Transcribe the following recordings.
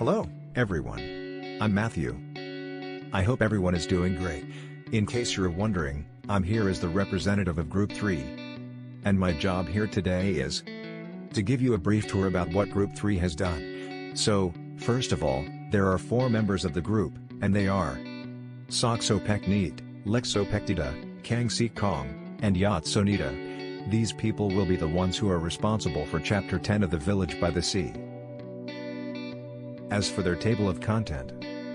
Hello, everyone. I'm Matthew. I hope everyone is doing great. In case you're wondering, I'm here as the representative of Group 3. And my job here today is to give you a brief tour about what Group 3 has done. So, first of all, there are 4 members of the group, and they are Soksopekneet, Lexopectida, Kangsi Kong, and Yatsonita. These people will be the ones who are responsible for Chapter 10 of The Village by the Sea. As for their table of content,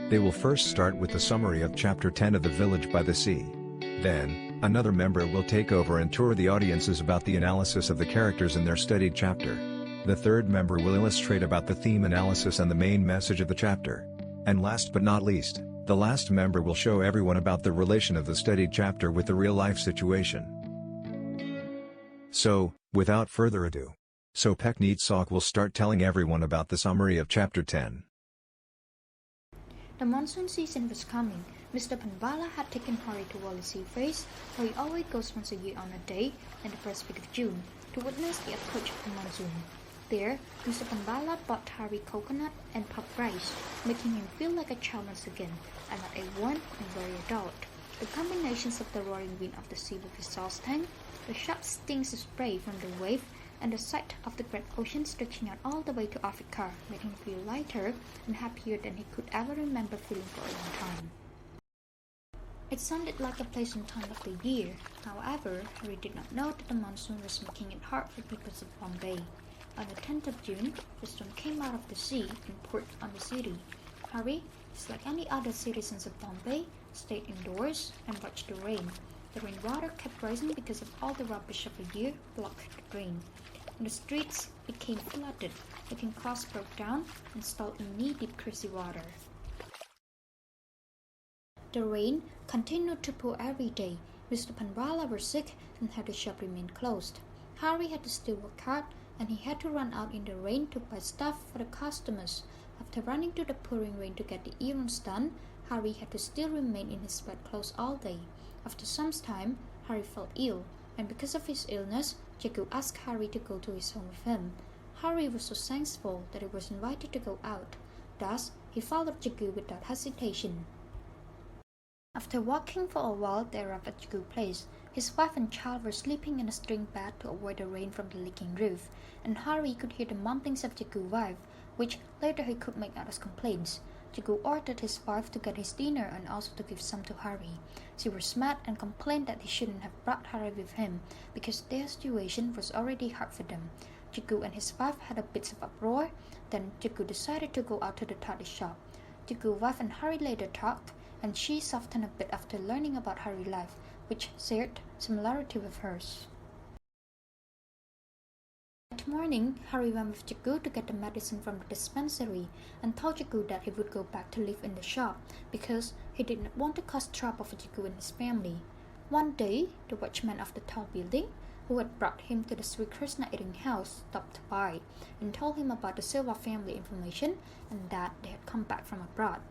they will first start with the summary of Chapter 10 of The Village by the Sea. Then, another member will take over and tour the audiences about the analysis of the characters in their studied chapter. The third member will illustrate about the theme analysis and the main message of the chapter. And last but not least, the last member will show everyone about the relation of the studied chapter with the real-life situation. So, without further ado, Sopekneet Sok will start telling everyone about the summary of Chapter 10. The monsoon season was coming. Mr. Panvala had taken Harry to Wally Seaface, where he always goes once a year on a day in the first week of June, to witness the approach of the monsoon. There, Mr. Panvala bought Harry coconut and puffed rice, making him feel like a child once again, and not a worn and very adult. The combinations of the roaring wind of the sea with his sauce tank, the sharp stings of spray from the wave, and the sight of the great ocean stretching out all the way to Africa made him feel lighter and happier than he could ever remember feeling for a long time. It sounded like a pleasant time of the year. However, Harry did not know that the monsoon was making it hard for people of Bombay. On the 10th of June, the storm came out of the sea and poured on the city. Harry, just like any other citizens of Bombay, stayed indoors and watched the rain. The rainwater kept rising because of all the rubbish of the year blocked the drain. And the streets became flooded, making cars broke down and stalled in knee-deep crazy water. The rain continued to pour every day. Mr. Panvala was sick and had the shop remain closed. Harry had to still work hard, and he had to run out in the rain to buy stuff for the customers. After running to the pouring rain to get the errands done, Harry had to still remain in his wet clothes all day. After some time, Harry felt ill, and because of his illness, Jagu asked Harry to go to his home with him. Harry was so thankful that he was invited to go out. Thus, he followed Jagu without hesitation. After walking for a while, they arrived at Jagu's place. His wife and child were sleeping in a string bed to avoid the rain from the leaking roof, and Harry could hear the mumblings of Jagu's wife, which later he could make out as complaints. Jagu ordered his wife to get his dinner and also to give some to Harry. She was mad and complained that he shouldn't have brought Harry with him because their situation was already hard for them. Jagu and his wife had a bit of uproar. Then Jagu decided to go out to the toddy shop. Jagu's wife and Harry later talked, and she softened a bit after learning about Harry's life, which shared similarity with hers. That morning, Harry went with Jagu to get the medicine from the dispensary and told Jagu that he would go back to live in the shop because he did not want to cause trouble for Jagu and his family. One day, the watchman of the tall building, who had brought him to the Sri Krishna eating house, stopped by and told him about the Silva family information and that they had come back from abroad.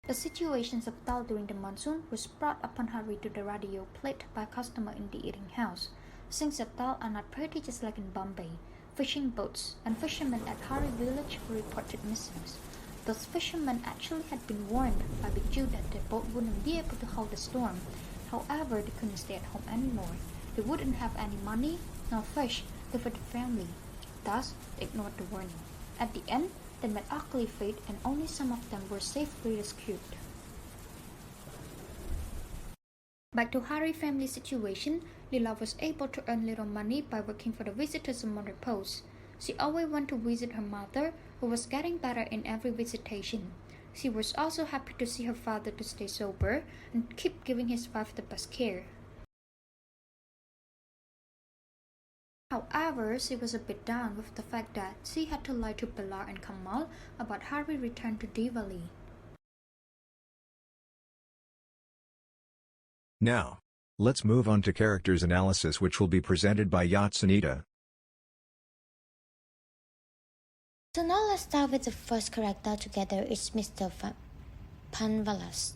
The situations of Dal during the monsoon was brought upon Harry to the radio played by a customer in the eating house. Things at Dal are not pretty just like in Bombay. Fishing boats and fishermen at Harry village were reported missing. Those fishermen actually had been warned by Biju that their boat wouldn't be able to hold the storm. However, they couldn't stay at home anymore. They wouldn't have any money nor fish to feed the family. Thus, they ignored the warning. At the end, they met ugly fate and only some of them were safely rescued. Back to Harry's family situation, Lila was able to earn little money by working for the visitors on Mother Post. She always went to visit her mother, who was getting better in every visitation. She was also happy to see her father to stay sober and keep giving his wife the best care. However, she was a bit down with the fact that she had to lie to Bella and Kamal about Harry's return to Diwali. Now, let's move on to characters analysis, which will be presented by Yatsonita. So now let's start with the first character together. It's Mr. Panvalas.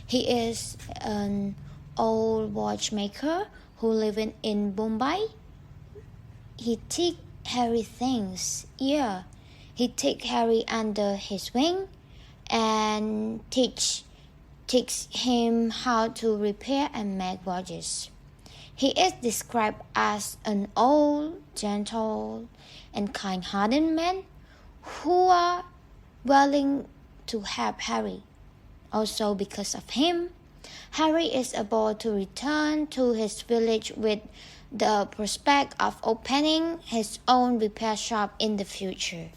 He is an old watchmaker who lives in Bombay. He takes Harry things. Yeah, He takes Harry under his wing and teach him how to repair and make watches. He is described as an old, gentle, and kind-hearted man who are willing to help Harry. Also, because of him, Harry is able to return to his village with the prospect of opening his own repair shop in the future.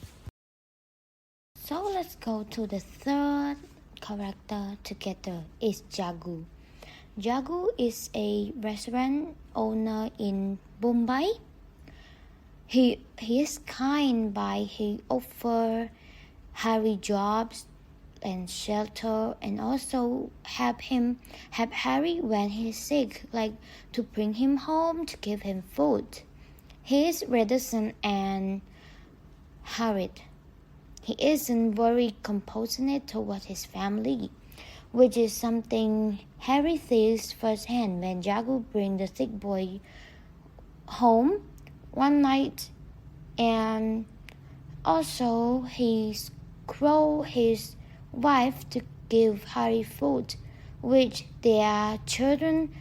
So let's go to the third character together is Jagu. Jagu is a restaurant owner in Mumbai. He is kind by he offer Harry jobs and shelter and also help Harry when he's sick, like to bring him home to give him food. He is reticent and hurried. He isn't very compassionate toward his family, which is something Harry sees firsthand when Jagu brings the sick boy home one night, and also he called his wife to give Harry food, which their children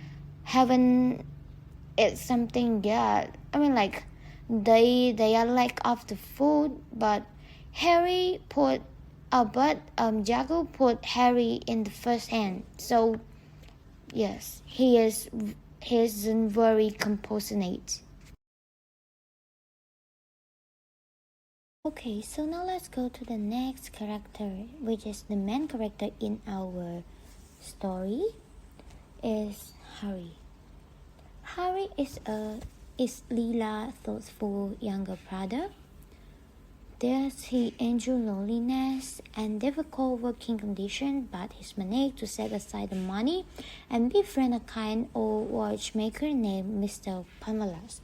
haven't. It's something, yeah. I mean, like they are lack of the food, but Jago put Harry in the first hand. So yes, he isn't very compassionate. Okay, so now let's go to the next character, which is the main character in our story, is Harry. Harry is Lila's thoughtful younger brother. Thus, he enjoys loneliness and difficult working conditions, but he's managed to set aside the money and befriend a kind old watchmaker named Mr. Pamalas.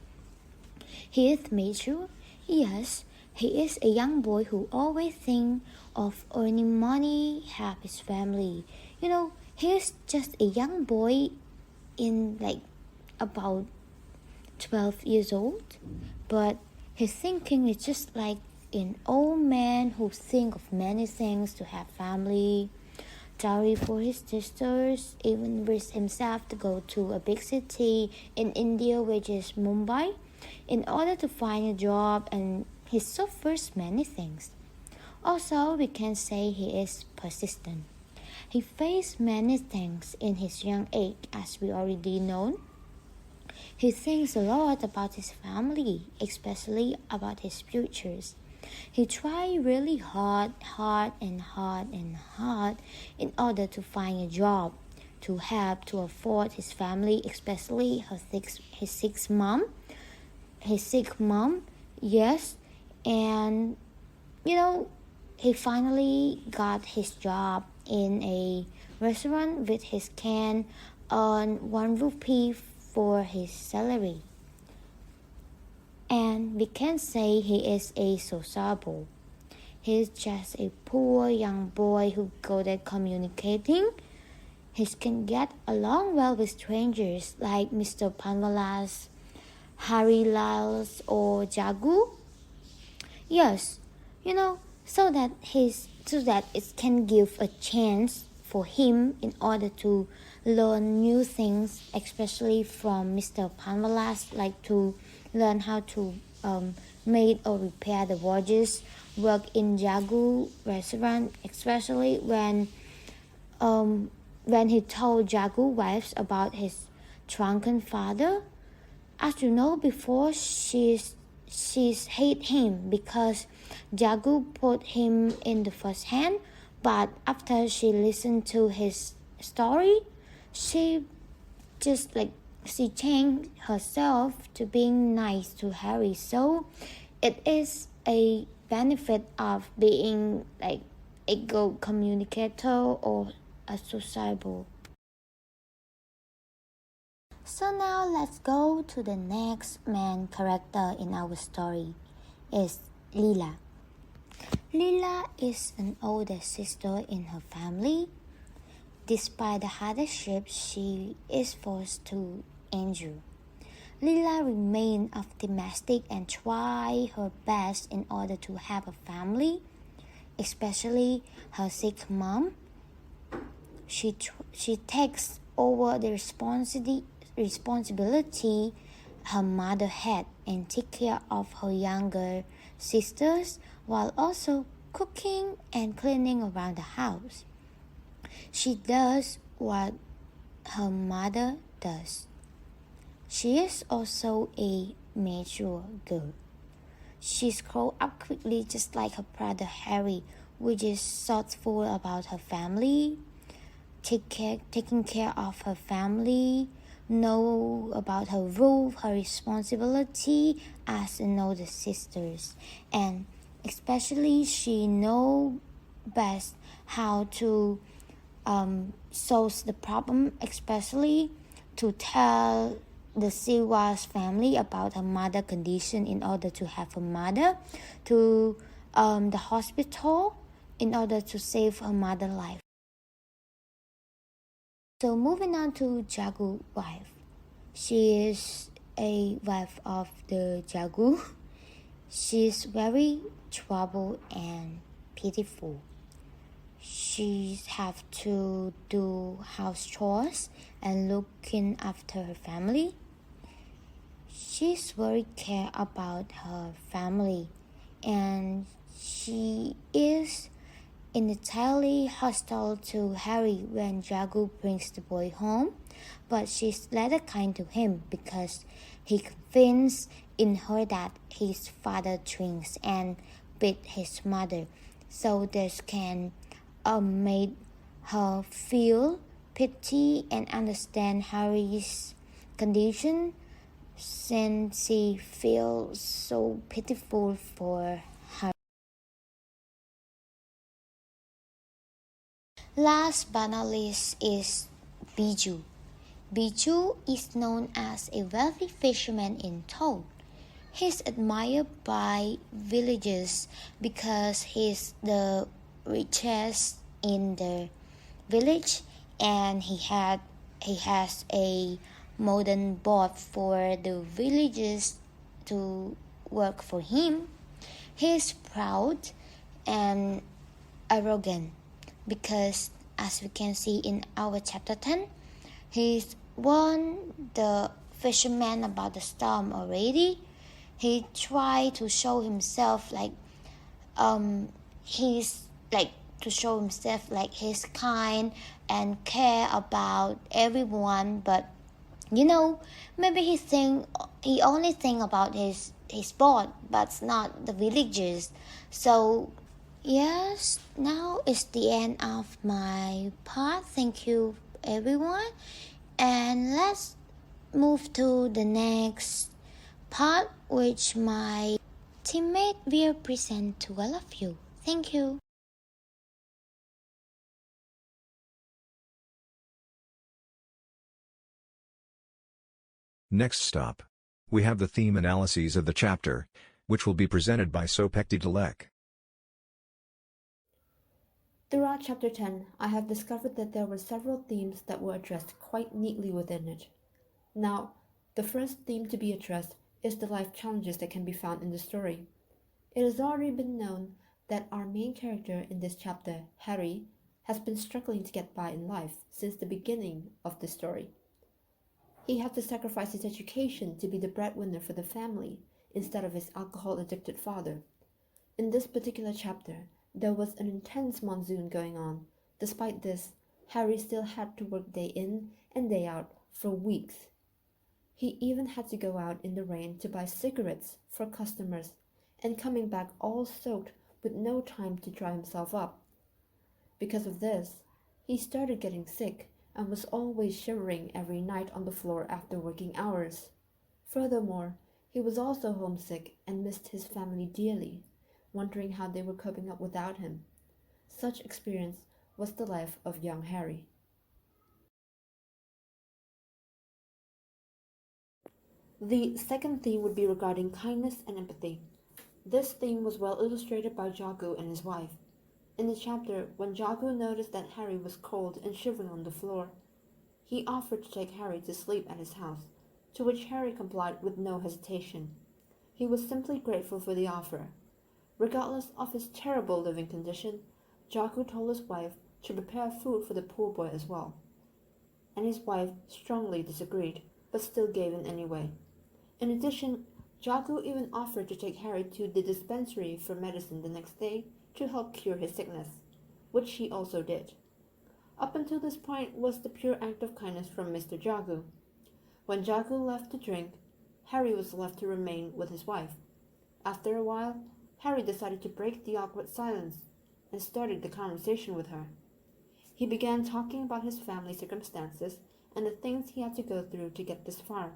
He is mature, yes. He is a young boy who always thinks of earning money, help his family. He is just a young boy in about 12 years old, but his thinking is just like an old man who thinks of many things to have family, dowry for his sisters, even risk himself to go to a big city in India, which is Mumbai, in order to find a job, and he suffers many things. Also, we can say he is persistent. He faced many things in his young age, as we already know. He thinks a lot about his family, especially about his futures. He tried really hard in order to find a job, to help to afford his family, especially his sick mom. Yes, and he finally got his job in a restaurant with his can on 1 rupee for his salary. And we can say he is a sociable. He's just a poor young boy who good at communicating. He can get along well with strangers like Mr. Panvalas, Harry Lyles, or Jagu. Yes, so that it can give a chance for him in order to learn new things, especially from Mr. Panvalas, like to learn how to make or repair the watches, work in Jagu restaurant, especially when he told Jagu wives about his drunken father. As you know before, she's hate him because Jagu put him in the first hand, but after she listened to his story, she changed herself to being nice to Harry. So it is a benefit of being like a good communicator or a sociable. So now let's go to the next main character in our story, is Lila. Lila is an older sister in her family. Despite the hardship she is forced to endure, Lila remained optimistic and tried her best in order to have a family, especially her sick mom. She takes over the responsibility her mother had and take care of her younger sisters while also cooking and cleaning around the house. She does what her mother does. She is also a mature girl. She's grown up quickly just like her brother Harry, which is thoughtful about her family, taking care of her family, know about her role, her responsibility as an older sisters, and especially she know best how to solve the problem, especially to tell the Siwa's family about her mother condition in order to have her mother to the hospital in order to save her mother's life. So moving on to Jagu's wife. She is a wife of the Jagu. She's very troubled and pitiful. She have to do house chores and looking after her family. She's very care about her family, and she is entirely hostile to Harry when Jagu brings the boy home, but she's later kind to him because he convinced in her that his father drinks and beat his mother, so this can make her feel pity and understand Harry's condition since she feels so pitiful for her. Last but not least is Biju. Biju is known as a wealthy fisherman in town. He's admired by villagers because he's the richest in the village and he has a modern boat for the villagers to work for him. He's proud and arrogant because as we can see in our chapter 10, he's warned the fisherman about the storm already. He tried to show himself he's kind and care about everyone, but maybe he only think about his boat but not the villagers. So yes, now is the end of my part. Thank you everyone, and let's move to the next part which my teammate will present to all of you. Thank you. Next stop. We have the theme analyses of the chapter, which will be presented by Sopekti Dalek. Throughout Chapter 10, I have discovered that there were several themes that were addressed quite neatly within it. Now, the first theme to be addressed is the life challenges that can be found in the story. It has already been known that our main character in this chapter, Harry, has been struggling to get by in life since the beginning of the story. He had to sacrifice his education to be the breadwinner for the family instead of his alcohol-addicted father. In this particular chapter, there was an intense monsoon going on. Despite this, Harry still had to work day in and day out for weeks. He even had to go out in the rain to buy cigarettes for customers, and coming back all soaked with no time to dry himself up. Because of this, he started getting sick and was always shivering every night on the floor after working hours. Furthermore, he was also homesick and missed his family dearly, wondering how they were coping up without him. Such experience was the life of young Harry. The second theme would be regarding kindness and empathy. This theme was well illustrated by Jagu and his wife. In the chapter, when Jagu noticed that Harry was cold and shivering on the floor, he offered to take Harry to sleep at his house, to which Harry complied with no hesitation. He was simply grateful for the offer. Regardless of his terrible living condition, Jaku told his wife to prepare food for the poor boy as well, and his wife strongly disagreed, but still gave in anyway. In addition, Jaku even offered to take Harry to the dispensary for medicine the next day to help cure his sickness, which he also did. Up until this point was the pure act of kindness from Mr. Jaku. When Jaku left to drink, Harry was left to remain with his wife. After a while, Harry decided to break the awkward silence and started the conversation with her. He began talking about his family circumstances and the things he had to go through to get this far.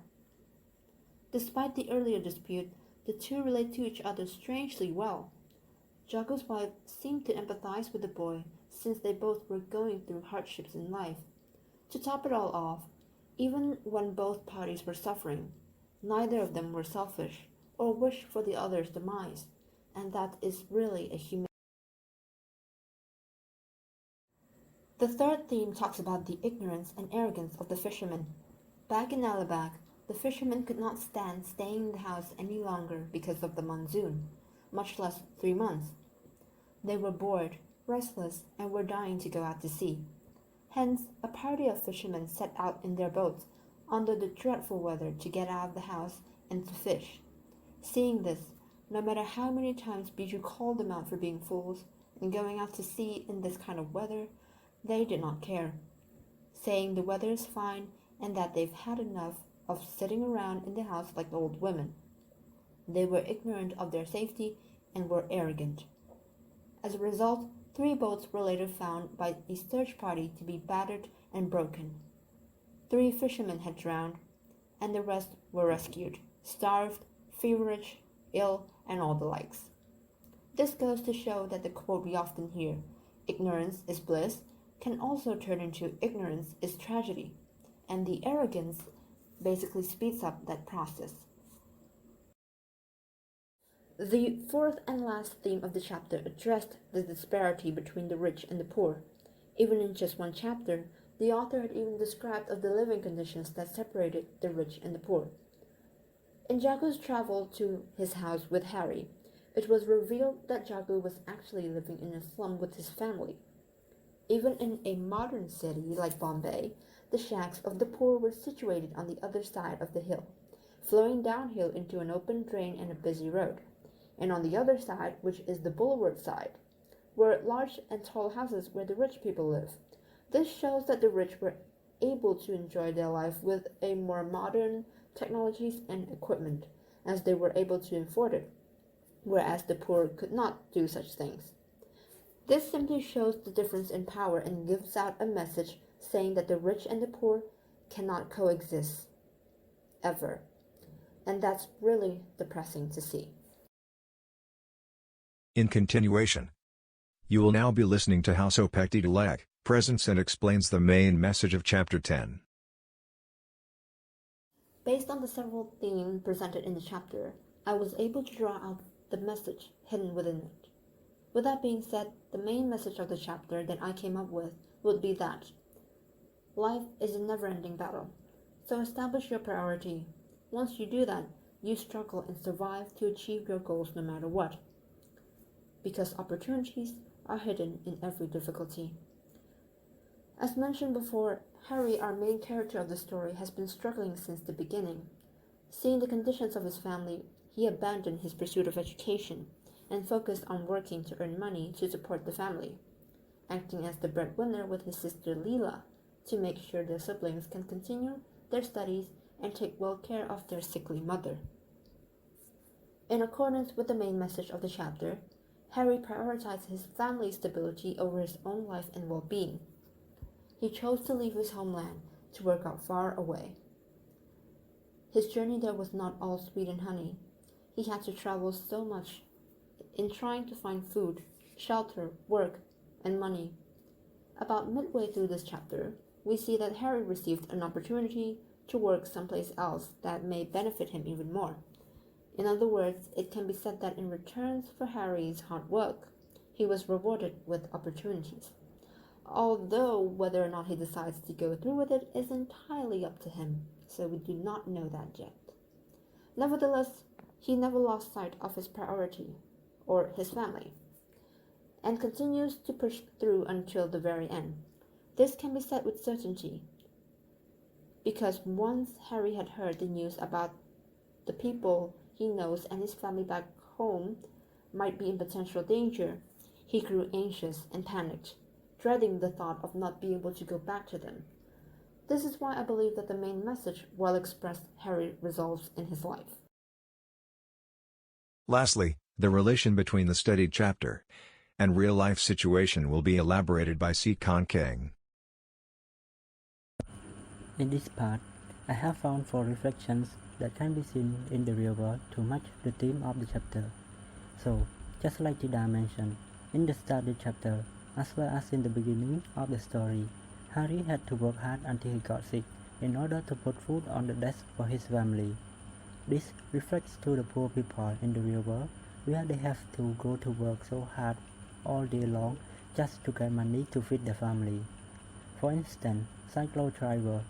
Despite the earlier dispute, the two relate to each other strangely well. Jago's wife seemed to empathize with the boy since they both were going through hardships in life. To top it all off, even when both parties were suffering, neither of them were selfish or wished for the other's demise, and that is really a human. The third theme talks about the ignorance and arrogance of the fishermen. Back in Alabag, the fishermen could not stand staying in the house any longer because of the monsoon, much less 3 months. They were bored, restless, and were dying to go out to sea. Hence, a party of fishermen set out in their boats under the dreadful weather to get out of the house and to fish. Seeing this, no matter how many times Bijou called them out for being fools and going out to sea in this kind of weather, they did not care, saying the weather is fine and that they've had enough of sitting around in the house like old women. They were ignorant of their safety and were arrogant. As a result, 3 boats were later found by a search party to be battered and broken. 3 fishermen had drowned, and the rest were rescued, starved, feverish, ill, and all the likes. This goes to show that the quote we often hear, "Ignorance is bliss," can also turn into "ignorance is tragedy," and the arrogance basically speeds up that process. The fourth and last theme of the chapter addressed the disparity between the rich and the poor. Even in just one chapter, the author had even described of the living conditions that separated the rich and the poor. In Jago's travel to his house with Harry, it was revealed that Jago was actually living in a slum with his family. Even in a modern city like Bombay, the shacks of the poor were situated on the other side of the hill, flowing downhill into an open drain and a busy road. And on the other side, which is the boulevard side, were large and tall houses where the rich people live. This shows that the rich were able to enjoy their life with a more modern technologies and equipment, as they were able to afford it, whereas the poor could not do such things. This simply shows the difference in power and gives out a message saying that the rich and the poor cannot coexist ever. And that's really depressing to see. In continuation, you will now be listening to how Sopekti Dalek presents and explains the main message of Chapter 10. Based on the several themes presented in the chapter, I was able to draw out the message hidden within it. With that being said, the main message of the chapter that I came up with would be that life is a never-ending battle, so establish your priority. Once you do that, you struggle and survive to achieve your goals no matter what, because opportunities are hidden in every difficulty. As mentioned before, Harry, our main character of the story, has been struggling since the beginning. Seeing the conditions of his family, he abandoned his pursuit of education and focused on working to earn money to support the family, acting as the breadwinner with his sister Leela to make sure their siblings can continue their studies and take well care of their sickly mother. In accordance with the main message of the chapter, Harry prioritized his family's stability over his own life and well-being. He chose to leave his homeland to work out far away. His journey there was not all sweet and honey. He had to travel so much in trying to find food, shelter, work, and money. About midway through this chapter, we see that Harry received an opportunity to work someplace else that may benefit him even more. In other words, it can be said that in return for Harry's hard work, he was rewarded with opportunities. Although whether or not he decides to go through with it is entirely up to him, so we do not know that yet. Nevertheless, he never lost sight of his priority, or his family, and continues to push through until the very end. This can be said with certainty, because once Harry had heard the news about the people he knows and his family back home might be in potential danger, he grew anxious and panicked, dreading the thought of not being able to go back to them. This is why I believe that the main message well expressed Harry resolves in his life. Lastly, the relation between the studied chapter and real-life situation will be elaborated by Si Kan Kang. In this part, I have found 4 reflections that can be seen in the real world to match the theme of the chapter. So, just like Tida mentioned, in the studied chapter, as well as in the beginning of the story, Harry had to work hard until he got sick in order to put food on the desk for his family. This reflects to the poor people in the real world, where they have to go to work so hard all day long just to get money to feed their family. For instance, cyclo drivers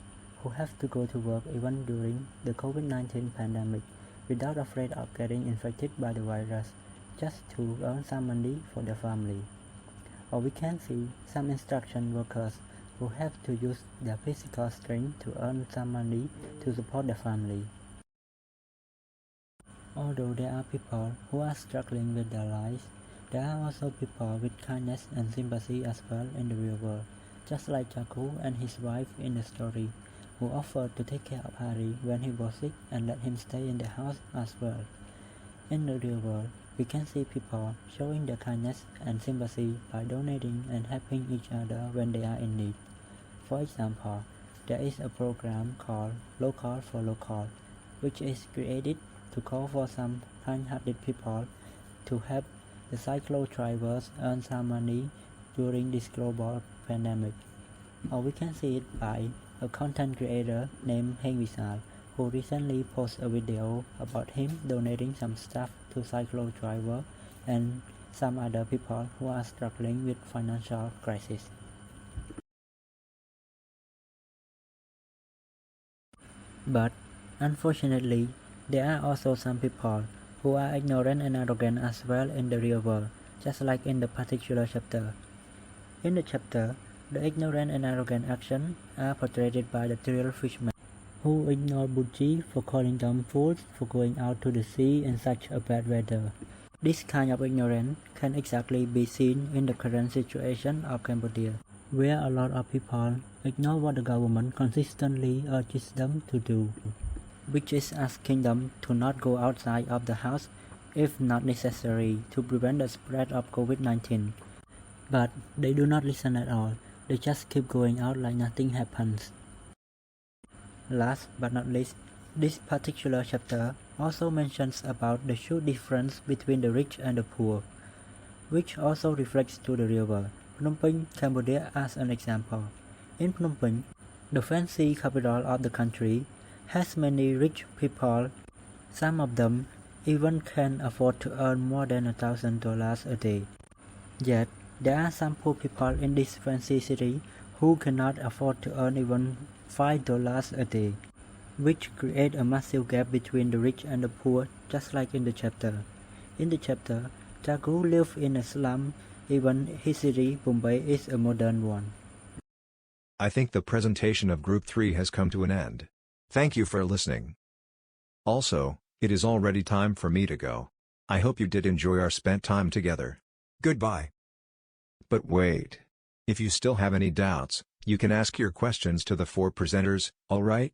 who have to go to work even during the COVID-19 pandemic without afraid of getting infected by the virus, just to earn some money for their family. Or we can see some construction workers who have to use their physical strength to earn some money to support their family. Although there are people who are struggling with their lives, there are also people with kindness and sympathy as well in the real world, just like Jaku and his wife in the story, who offered to take care of Harry when he was sick and let him stay in the house as well. In the real world, we can see people showing their kindness and sympathy by donating and helping each other when they are in need. For example, there is a program called Local for Local, which is created to call for some kind-hearted people to help the cyclo drivers earn some money during this global pandemic. Or we can see it by a content creator named Heng Visal, who recently posted a video about him donating some stuff to cyclo driver and some other people who are struggling with financial crisis. But unfortunately, there are also some people who are ignorant and arrogant as well in the real world, just like in the particular chapter. In the chapter, the ignorant and arrogant actions are portrayed by the three fishermen, who ignore Bucci for calling them fools for going out to the sea in such a bad weather. This kind of ignorance can exactly be seen in the current situation of Cambodia, where a lot of people ignore what the government consistently urges them to do, which is asking them to not go outside of the house if not necessary to prevent the spread of COVID-19. But they do not listen at all, they just keep going out like nothing happens. Last but not least, this particular chapter also mentions about the huge difference between the rich and the poor, which also reflects to the real world. Phnom Penh, Cambodia as an example. In Phnom Penh, the fancy capital of the country, has many rich people. Some of them even can afford to earn more than $1,000 a day. Yet, there are some poor people in this fancy city who cannot afford to earn even $5 a day, which create a massive gap between the rich and the poor, just like in the chapter. In the chapter, Jagu lives in a slum, even his city, Bombay, is a modern one. I think the presentation of Group 3 has come to an end. Thank you for listening. Also, it is already time for me to go. I hope you did enjoy our spent time together. Goodbye. But wait. If you still have any doubts, you can ask your questions to the 4 presenters, alright?